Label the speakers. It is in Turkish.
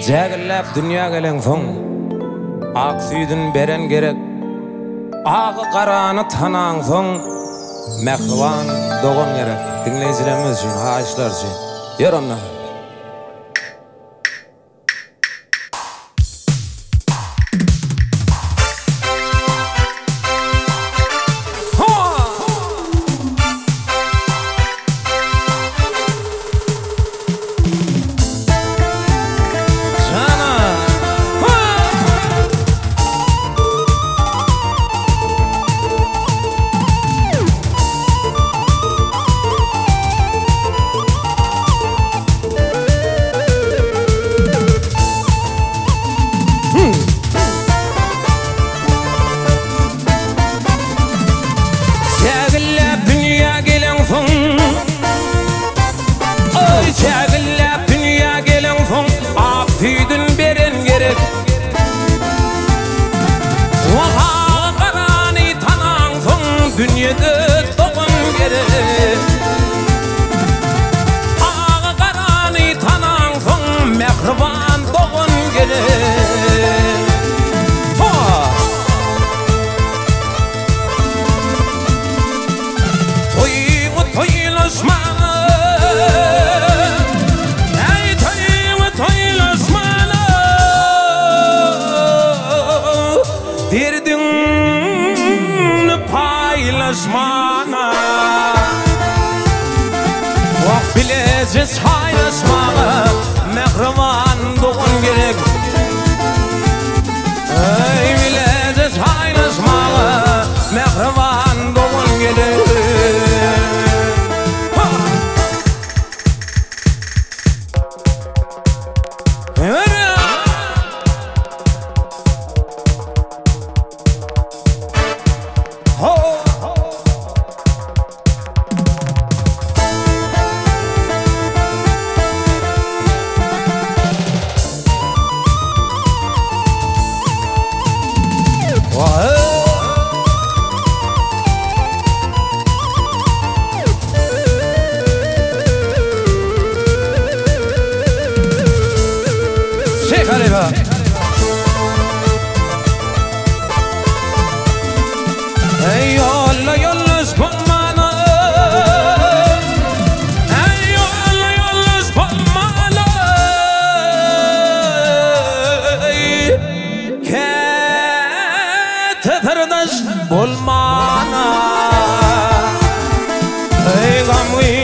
Speaker 1: Jägillep dünýä gelen soň ak süýdün beren gerek. Agy garany tanan soň mehriban dogan gerek. Dinleýijilerimiz üçin, haýyşlar üçin. Ýörenler. Dünyada doğan gerek. Ağa qarany tanan soň mehriban doğan gerek. Toýuňy toýlaşmagy, ey toýuňy toýlaşmagy, derdiňni paylaşmagy. Wagt bilesiz haýlaşmagy, mehriban doğan gerek. Ey bilesiz haýlaşmagy, mehriban doğan gerek. Ey yolla yolluş bolmaly, ey yolla yolluş bolmaly, ketterdaş bolmaly, ey gamgy